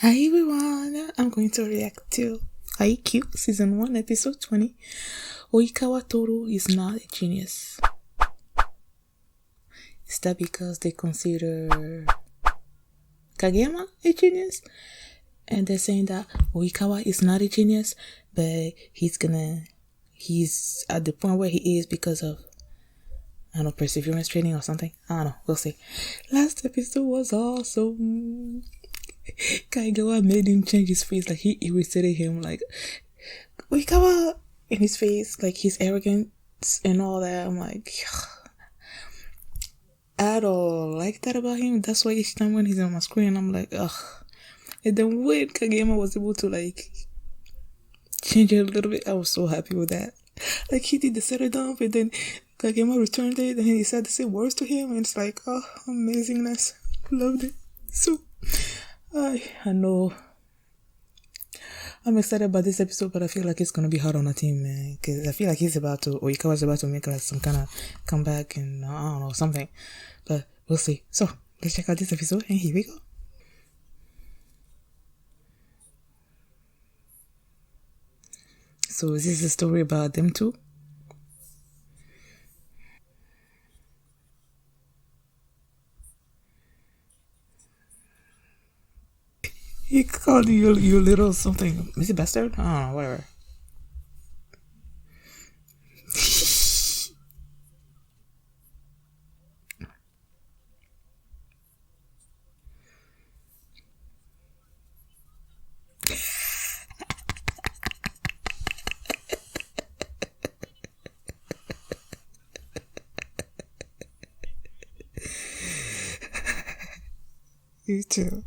Hi everyone, I'm going to react to Haikyuu Season 1 Episode 20. Oikawa Toru is not a genius. Is that because they consider Kageyama a genius? And they're saying that Oikawa is not a genius, but he's at the point where he is because of, I don't know, perseverance training or something. I don't know, we'll see. Last episode was awesome. Kageyama made him change his face, like he irritated him, like Oikawa in his face, like his arrogance and all that. I'm like, I don't like that about him. That's why each time when he's on my screen, I'm like, ugh. And then when Kageyama was able to like change it a little bit, I was so happy with that. Like he did the settle down, and then Kageyama returned it, and he said the same words to him, and it's like, oh, amazingness. Loved it. So I know I'm excited about this episode, but I feel like it's gonna be hard on the team, man, because I feel like Oikawa's about to make like some kind of comeback and I don't know, something, but we'll see. So let's check out this episode, and here we go. So is this a story about them two? He called you little something. Is it bastard? I don't know, whatever. You too.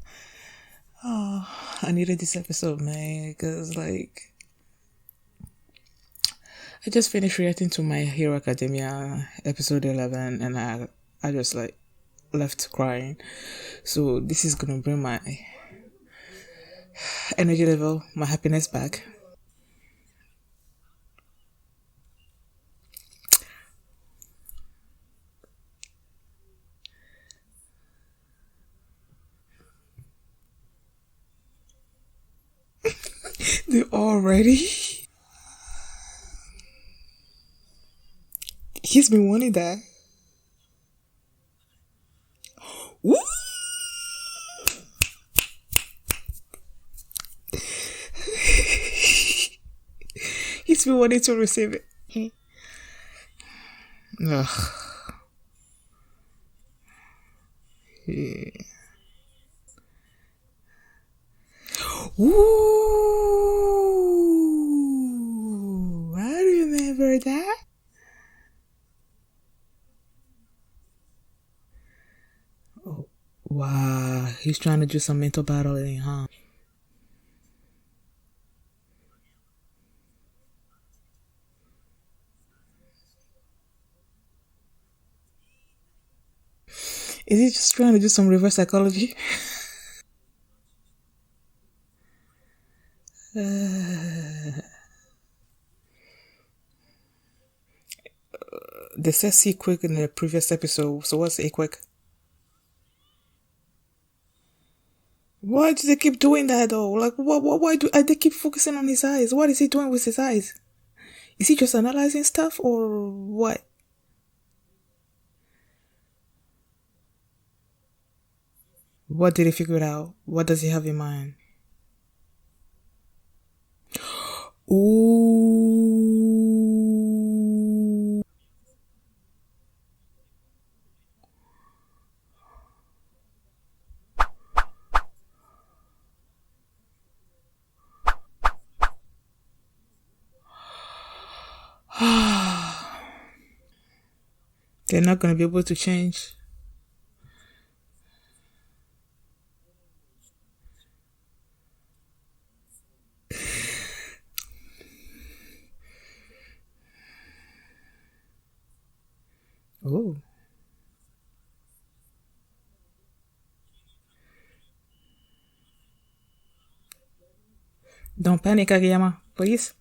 Oh, I needed this episode, man, because like I just finished reacting to My Hero Academia episode 11, and I just like left crying. So this is gonna bring my energy level, my happiness back. They're all ready. He's been wanting that. Woo! He's been wanting to receive it. Ugh. Yeah. Ooh, I remember that. Oh, wow, he's trying to do some mental battling, huh? Is he just trying to do some reverse psychology? They said C quick in the previous episode, so what's A quick? Why do they keep doing that though? Like, why do they keep focusing on his eyes? What is he doing with his eyes? Is he just analyzing stuff or what? What did he figure out? What does he have in mind? Ooh. They're not going to be able to change. Oh. Don't panic, Kageyama, please.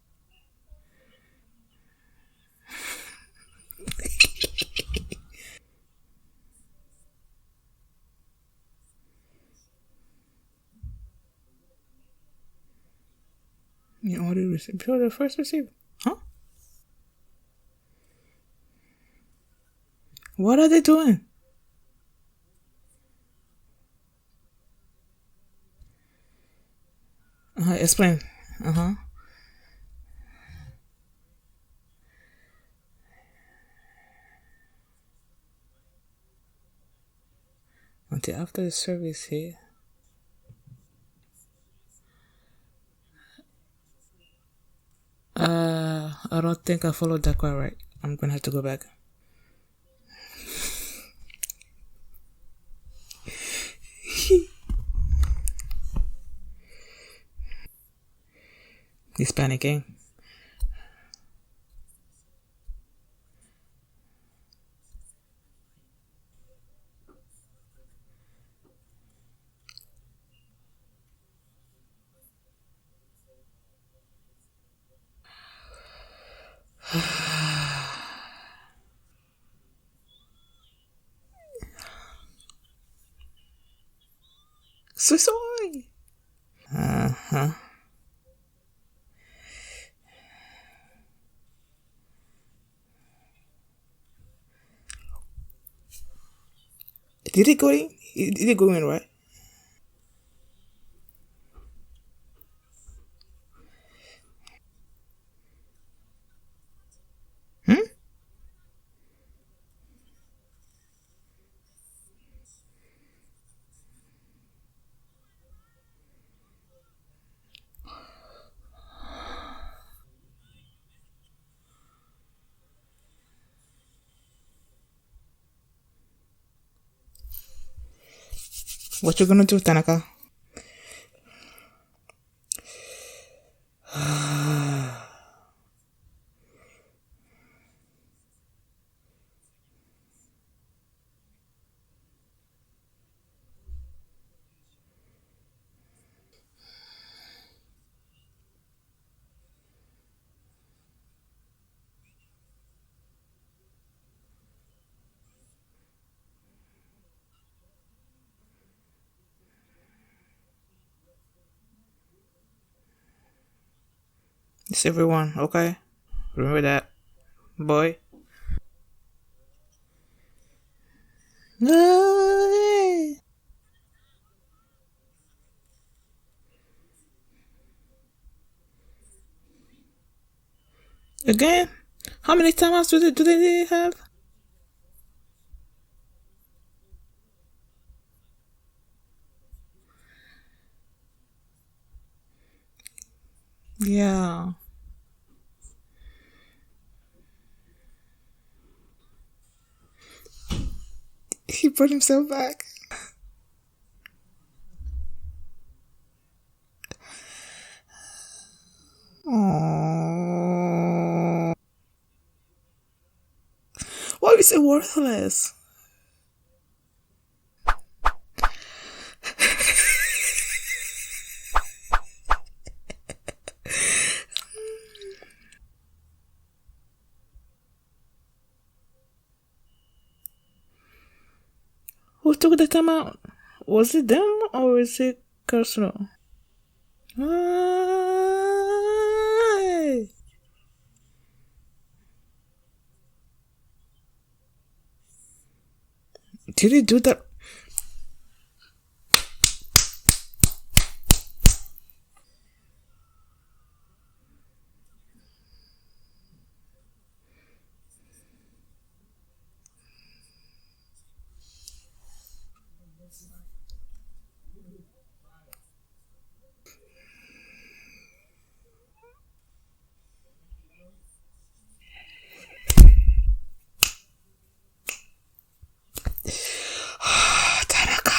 You already received. You're the first received. Huh? What are they doing? Explain. Uh huh. Until after the service here. I don't think I followed that quite right. I'm gonna have to go back. He's panicking. So sorry. Uh huh. Did he go in? Did he go in right? Hmm? What you gonna do, Tanaka? It's everyone, okay? Remember that, boy. No. Again? How many times do they have? Yeah. He brought himself back. Aww. Why is it worthless? Who took the time out? Was it them or is it Castro? Why? Did he do that? Tanaka.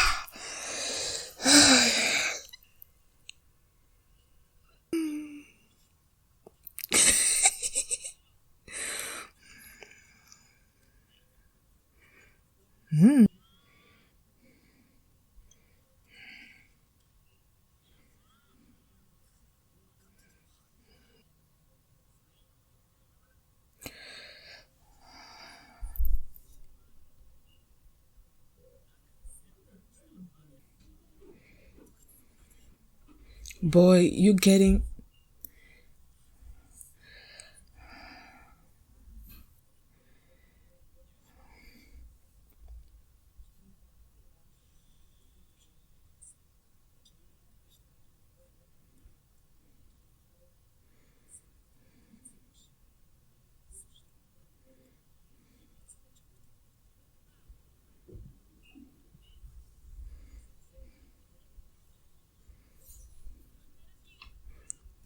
Boy, you getting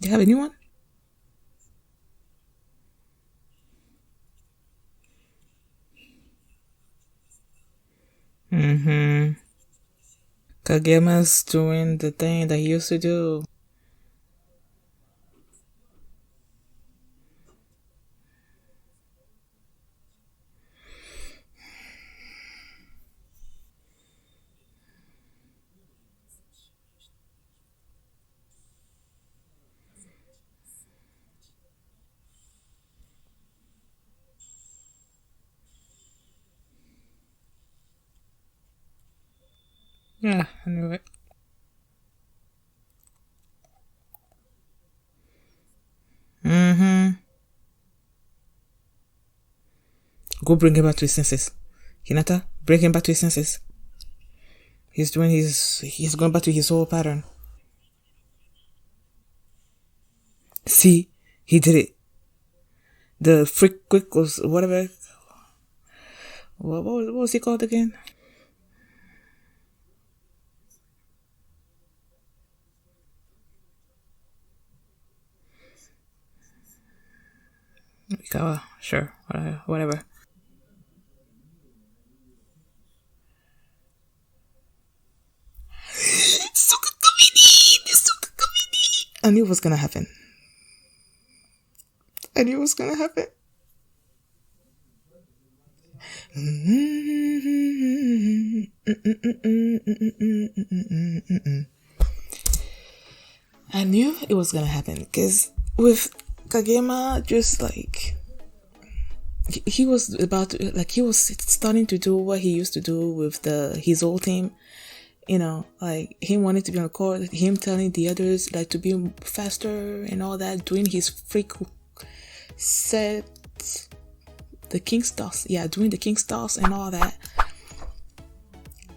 You have a new one? Mm-hmm. Kageyama's doing the thing that he used to do. Yeah, I knew it. Mm-hmm. Go bring him back to his senses. Hinata, bring him back to his senses. He's going back to his old pattern. See, he did it. The freak quick was whatever. What was he called again? Oikawa, sure, whatever. I knew it was gonna happen. I knew it was gonna happen. I knew it was gonna happen because with Kageyama, just like he was about to, like he was starting to do what he used to do with his old team. You know, like him wanting to be on the court, him telling the others like to be faster and all that, doing his freak set, the king stars, yeah, doing the king stars and all that.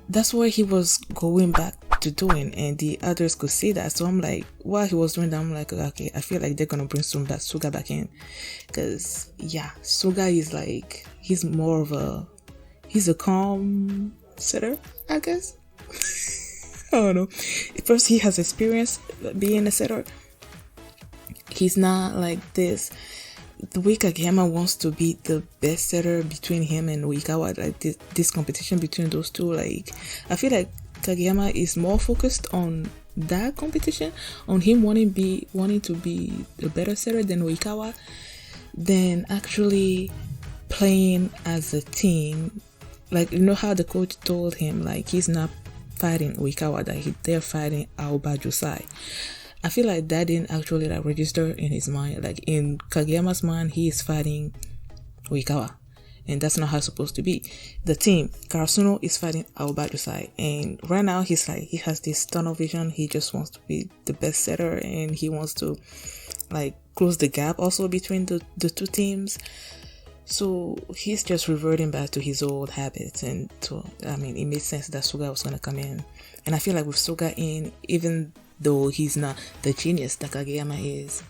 That's what he was going back to doing, and the others could see that. So I'm like, while he was doing that, I'm like, okay, I feel like they're gonna bring Suga back in, because yeah, Suga is like he's a calm setter, I guess. I don't know. First, he has experience being a setter. He's not like this. The way Kageyama wants to be the best setter between him and Oikawa, like this competition between those two, like I feel like Kageyama is more focused on that competition, on him wanting to be a better setter than Oikawa, than actually playing as a team. Like, you know how the coach told him like he's not fighting Oikawa, that they're fighting Aoba Jusai. I feel like that didn't actually like register in his mind. Like in Kageyama's mind, he is fighting Oikawa, and that's not how it's supposed to be. The team Karasuno is fighting Aoba Jusai, and right now he has this tunnel vision. He just wants to be the best setter, and he wants to like close the gap also between the two teams. So he's just reverting back to his old habits, and so I mean it made sense that Suga was gonna come in. And I feel like with Suga in, even though he's not the genius that Kageyama is,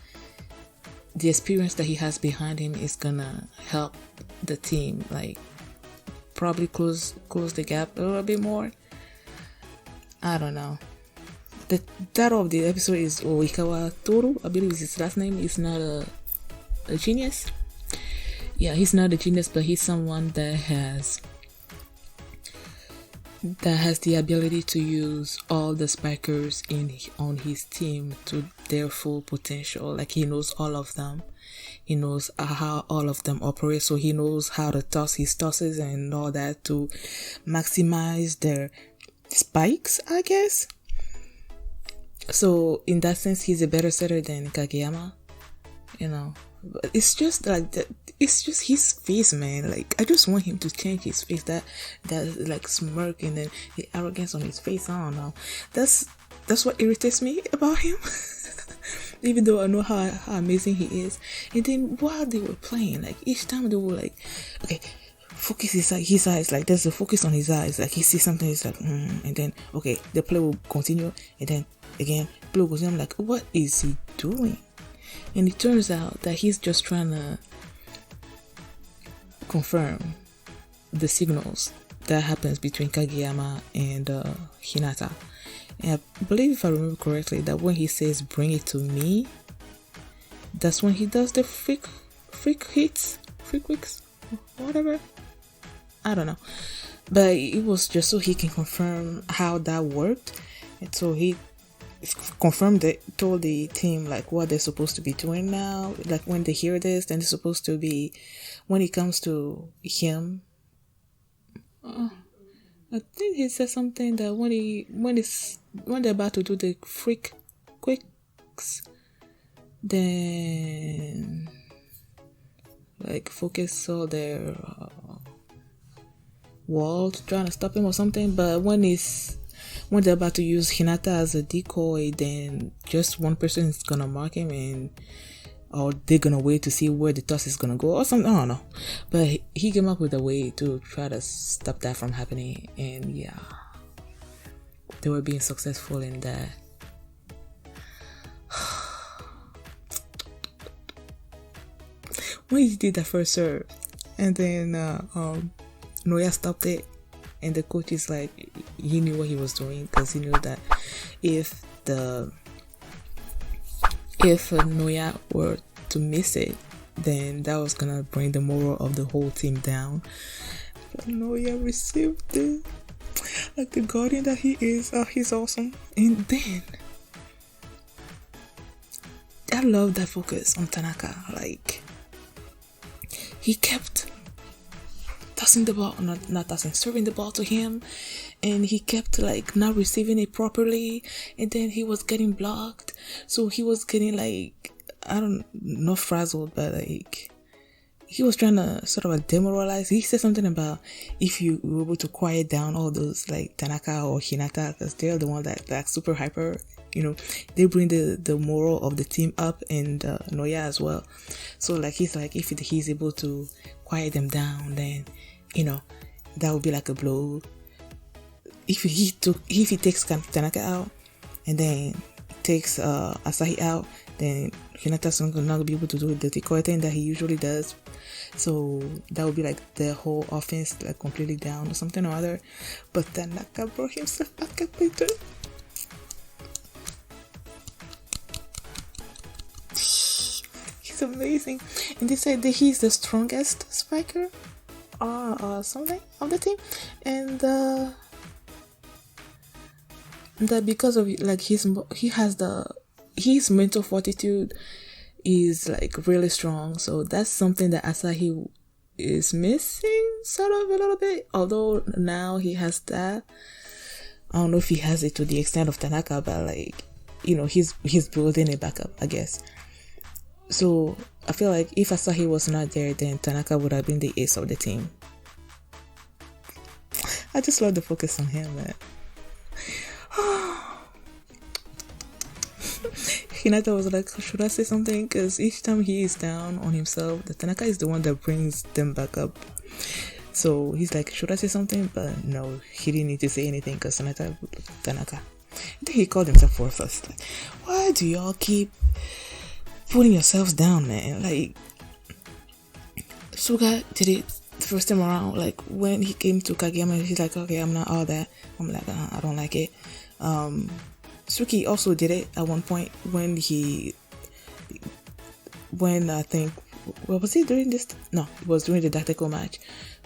the experience that he has behind him is gonna help the team like probably close the gap a little bit more. I don't know. The title of the episode is Oikawa Toru, I believe is his last name. Is not a genius. Yeah, he's not a genius, but he's someone that has the ability to use all the spikers on his team to their full potential. Like he knows all of them. He knows how all of them operate, so he knows how to toss his tosses and all that to maximize their spikes, I guess. So in that sense, he's a better setter than Kageyama, you know. But it's just like that. It's just his face, man. Like I just want him to change his face. That like smirk and then the arrogance on his face. I don't know. That's what irritates me about him. Even though I know how amazing he is. And then while they were playing, like each time they were like, okay, focus his eyes. Like there's a focus on his eyes. Like he sees something, he's like, and then okay, the play will continue, and then again, play will continue. I'm like, what is he doing? And it turns out that he's just trying to confirm the signals that happens between Kageyama and Hinata. And I believe, if I remember correctly, that when he says bring it to me, that's when he does the freak hits, freak wicks, whatever. I don't know, but it was just so he can confirm how that worked, and so he confirmed it, told the team like what they're supposed to be doing now. Like when they hear this, then they're supposed to be, when it comes to him. I think he said something that when they're about to do the freak quicks, then like focus all their wall trying to stop him or something. But when they're about to use Hinata as a decoy, then just one person is gonna mark him, or they're gonna wait to see where the toss is gonna go or something. I don't know, but he came up with a way to try to stop that from happening, and yeah, they were being successful in that. When he did that first serve, and then Noya stopped it, and the coach is like, he knew what he was doing, because he knew that if Noya were to miss it, then that was gonna bring the morale of the whole team down. But Noya received it like the guardian that he is. He's awesome. And then I love that focus on Tanaka. Like, he kept tossing the ball, not tossing, serving the ball to him, and he kept like not receiving it properly, and then he was getting blocked, so he was getting like, I don't know, frazzled, but like he was trying to sort of demoralize. He said something about if you were able to quiet down all those like Tanaka or Hinata, because they're the one that like super hyper, they bring the morale of the team up, and Noya as well. So like he's like, if he's able to quiet them down, then that would be like a blow. If he takes Tanaka out and then takes Asahi out, then Hinata's not gonna be able to do the decoy thing that he usually does. So that would be like the whole offense like completely down or something or other. But Tanaka brought himself back up later. He's amazing, and they said that he's the strongest spiker or something of the team, and that because of like his mental fortitude is like really strong. So that's something that Asahi is missing sort of a little bit, although now he has that. I don't know if he has it to the extent of Tanaka, but like he's building it back up, I guess. So I feel like if Asahi was not there, then Tanaka would have been the ace of the team. I just love the focus on him, man. Hinata was like, should I say something? Because each time he is down on himself, the Tanaka is the one that brings them back up. So he's like, should I say something? But no, he didn't need to say anything because Tanaka. And then he called himself worthless. Like, why do y'all keep putting yourselves down, man? Like, Suga did it the first time around. Like, when he came to Kageyama, he's like, okay, I'm not all that. I'm like, I don't like it. Suki also did it at one point when I think, what was he doing this? No, it was during the Dateko match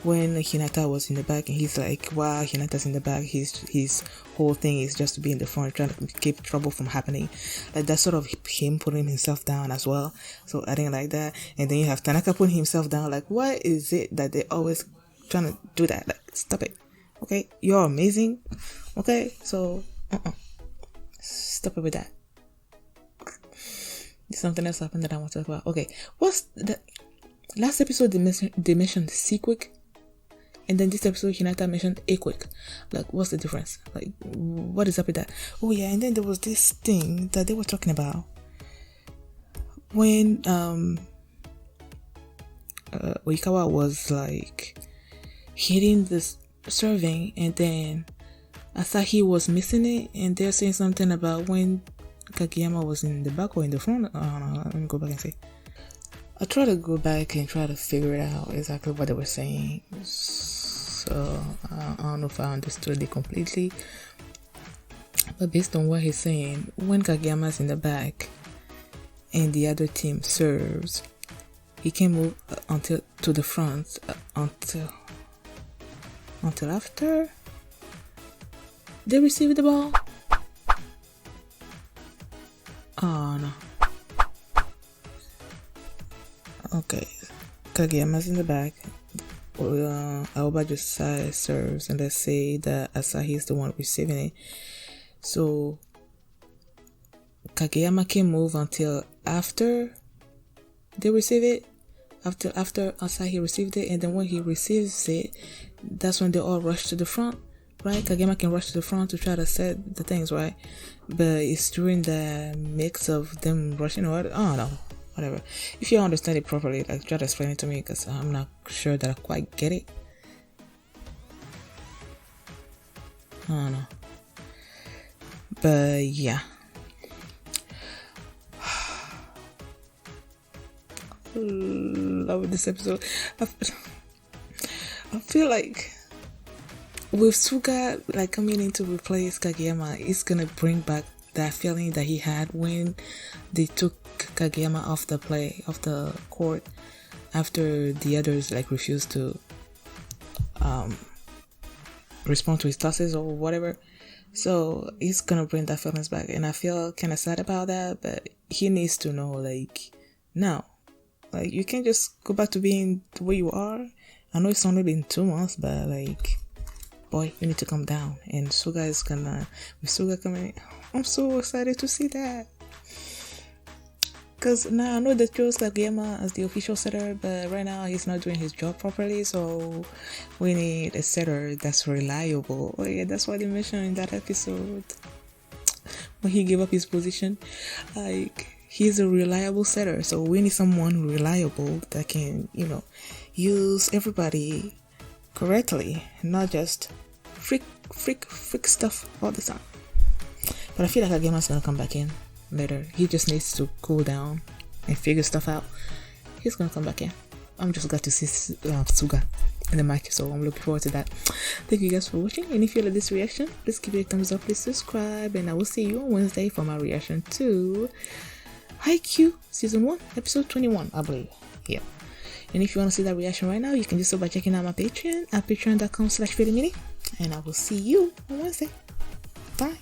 when Hinata was in the back, and he's like, wow, Hinata's in the back, his whole thing is just to be in the front, trying to keep trouble from happening. Like, that's sort of him putting himself down as well. So I didn't like that. And then you have Tanaka putting himself down. Like, why is it that they're always trying to do that? Like, stop it. Okay, you're amazing. Okay, so stop it with that. There's something else happened that I want to talk about. Okay, what's the last episode? They mentioned C-Quick, and then this episode Hinata mentioned A-Quick. Like, what's the difference? Like, what is up with that? Oh yeah, and then there was this thing that they were talking about when Oikawa was like hitting this serving, and then Asahi was missing it, and they're saying something about when Kageyama was in the back or in the front. I don't know. Let me go back and see. I try to go back and try to figure out exactly what they were saying. So I don't know if I understood it completely. But based on what he's saying, when Kageyama's in the back and the other team serves, he can move until to the front until after they receive the ball. Oh no. Okay, Kageyama's in the back. Aoba just serves, and let's say that Asahi is the one receiving it. So Kageyama can move until after they receive it, after Asahi received it, and then when he receives it, that's when they all rush to the front, right? Kageyama can rush to the front to try to set the things, right? But it's during the mix of them rushing, or I don't know, whatever. If you understand it properly, like, try to explain it to me, because I'm not sure that I quite get it. I don't know. But yeah. Love this episode. I feel like with Suga like coming in to replace Kageyama, it's gonna bring back that feeling that he had when they took Kageyama off the court after the others like refused to respond to his tosses or whatever. So he's gonna bring that feelings back, and I feel kind of sad about that. But he needs to know, like, now, like, you can't just go back to being the way you are. I know it's only been 2 months, but like, boy, you need to calm down. And Suga is gonna, with Suga coming, I'm so excited to see that. Because now I know they chose Kageyama as the official setter, but right now he's not doing his job properly, so we need a setter that's reliable. Oh yeah, that's what they mentioned in that episode. When he gave up his position, like, he's a reliable setter, so we need someone reliable that can, use everybody correctly, not just freak stuff all the time. But I feel like Kageyama's gonna come back in later. He just needs to cool down and figure stuff out. He's gonna come back in. I'm just glad to see Suga in the match, so I'm looking forward to that. Thank you guys for watching, and if you like this reaction, please give it a thumbs up, please subscribe, and I will see you on Wednesday for my reaction to Haikyuu season 1 episode 21, I believe. Yeah. And if you want to see that reaction right now, you can do so by checking out my Patreon at patreon.com/FeelingMini, and I will see you on Wednesday. Bye.